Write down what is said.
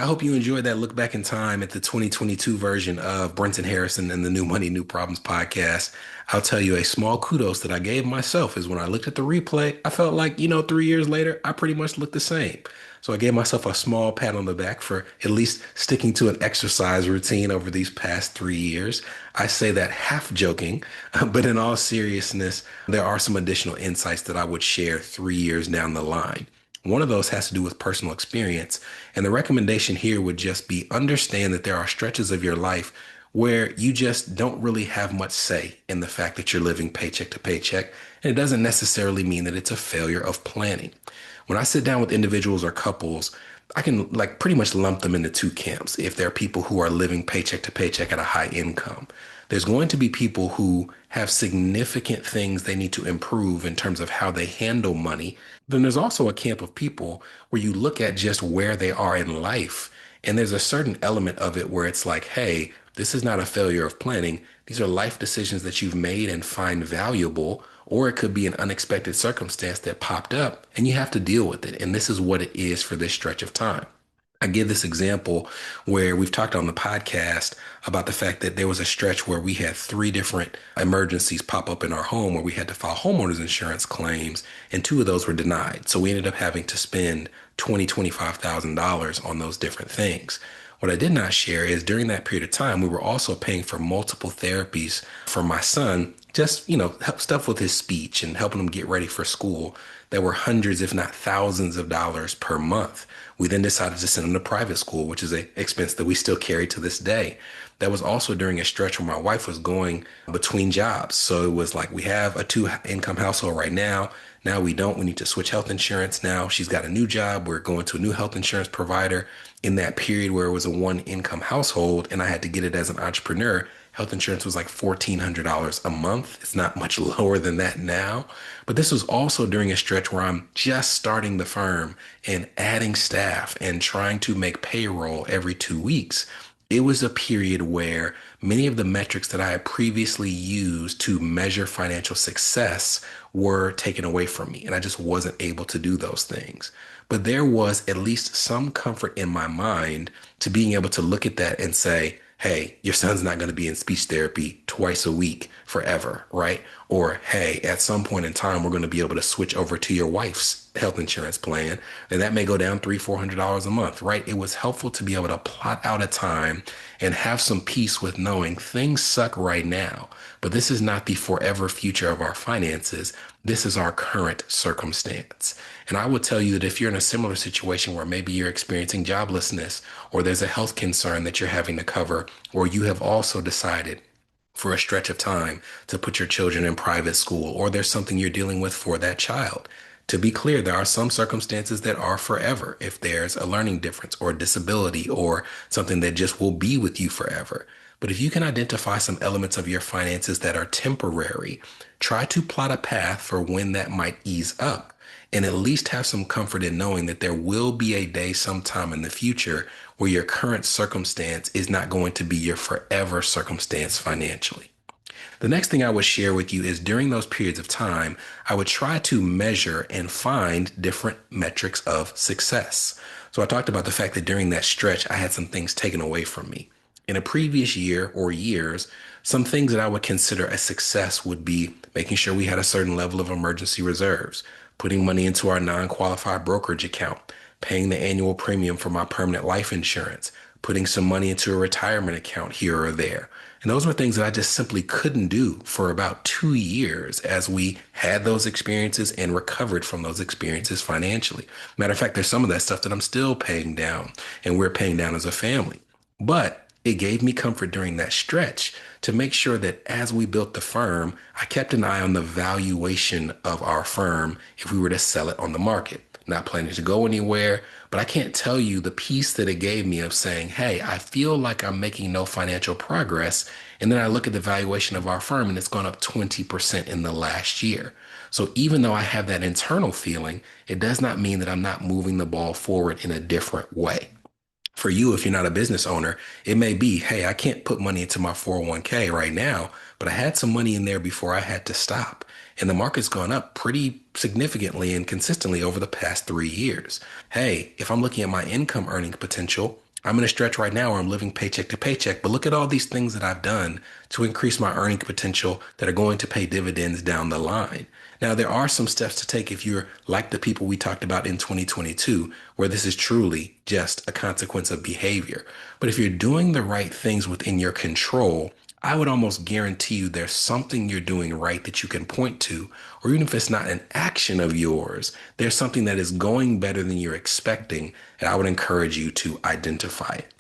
I hope you enjoyed that look back in time at the 2022 version of Brenton Harrison and the New Money, New Problems podcast. I'll tell you a small kudos that I gave myself is when I looked at the replay, I felt like, 3 years later, I pretty much looked the same. So I gave myself a small pat on the back for at least sticking to an exercise routine over these past 3 years. I say that half joking, but in all seriousness, there are some additional insights that I would share 3 years down the line. One of those has to do with personal experience. And the recommendation here would just be understand that there are stretches of your life where you just don't really have much say in the fact that you're living paycheck to paycheck. And it doesn't necessarily mean that it's a failure of planning. When I sit down with individuals or couples, I can like pretty much lump them into two camps. If there are people who are living paycheck to paycheck at a high income, there's going to be people who have significant things they need to improve in terms of how they handle money. Then there's also a camp of people where you look at just where they are in life, and there's a certain element of it where it's like, hey, this is not a failure of planning. These are life decisions that you've made and find valuable, or it could be an unexpected circumstance that popped up and you have to deal with it. And this is what it is for this stretch of time. I give this example where we've talked on the podcast about the fact that there was a stretch where we had three different emergencies pop up in our home where we had to file homeowners insurance claims, and two of those were denied. So we ended up having to spend $25,000 on those different things. What I did not share is during that period of time, we were also paying for multiple therapies for my son, just, help stuff with his speech and helping him get ready for school that were hundreds, if not thousands of dollars per month. We then decided to send him to private school, which is an expense that we still carry to this day. That was also during a stretch where my wife was going between jobs. So it was like we have a two-income household right now. Now we don't. We need to switch health insurance now. She's got a new job. We're going to a new health insurance provider. In that period where it was a one-income household and I had to get it as an entrepreneur, health insurance was like $1,400 a month. It's not much lower than that now. But this was also during a stretch where I'm just starting the firm and adding staff and trying to make payroll every 2 weeks. It was a period where many of the metrics that I had previously used to measure financial success were taken away from me, and I just wasn't able to do those things. But there was at least some comfort in my mind to being able to look at that and say, hey, your son's not going to be in speech therapy twice a week forever, right? Or, hey, at some point in time, we're going to be able to switch over to your wife's health insurance plan, and that may go down $300-400 a month, right? It was helpful to be able to plot out a time and have some peace with knowing things suck right now, but this is not the forever future of our finances. This is our current circumstance. And I would tell you that if you're in a similar situation where maybe you're experiencing joblessness or there's a health concern that you're having to cover, or you have also decided for a stretch of time to put your children in private school, or there's something you're dealing with for that child. To be clear, there are some circumstances that are forever. If there's a learning difference or a disability or something that just will be with you forever. But if you can identify some elements of your finances that are temporary, try to plot a path for when that might ease up and at least have some comfort in knowing that there will be a day sometime in the future where your current circumstance is not going to be your forever circumstance financially. The next thing I would share with you is during those periods of time, I would try to measure and find different metrics of success. So I talked about the fact that during that stretch, I had some things taken away from me. In a previous year or years, some things that I would consider a success would be making sure we had a certain level of emergency reserves, putting money into our non-qualified brokerage account, paying the annual premium for my permanent life insurance, putting some money into a retirement account here or there. And those were things that I just simply couldn't do for about 2 years as we had those experiences and recovered from those experiences financially. Matter of fact, there's some of that stuff that I'm still paying down and we're paying down as a family. But it gave me comfort during that stretch to make sure that as we built the firm, I kept an eye on the valuation of our firm if we were to sell it on the market. Not planning to go anywhere, but I can't tell you the peace that it gave me of saying, hey, I feel like I'm making no financial progress. And then I look at the valuation of our firm and it's gone up 20% in the last year. So even though I have that internal feeling, it does not mean that I'm not moving the ball forward in a different way. For you, if you're not a business owner, it may be, hey, I can't put money into my 401k right now, but I had some money in there before I had to stop. And the market's gone up pretty significantly and consistently over the past 3 years. Hey, if I'm looking at my income earning potential, I'm in a stretch right now where I'm living paycheck to paycheck, but look at all these things that I've done to increase my earning potential that are going to pay dividends down the line. Now, there are some steps to take if you're like the people we talked about in 2022, where this is truly just a consequence of behavior. But if you're doing the right things within your control, I would almost guarantee you there's something you're doing right that you can point to, or even if it's not an action of yours, there's something that is going better than you're expecting, and I would encourage you to identify it.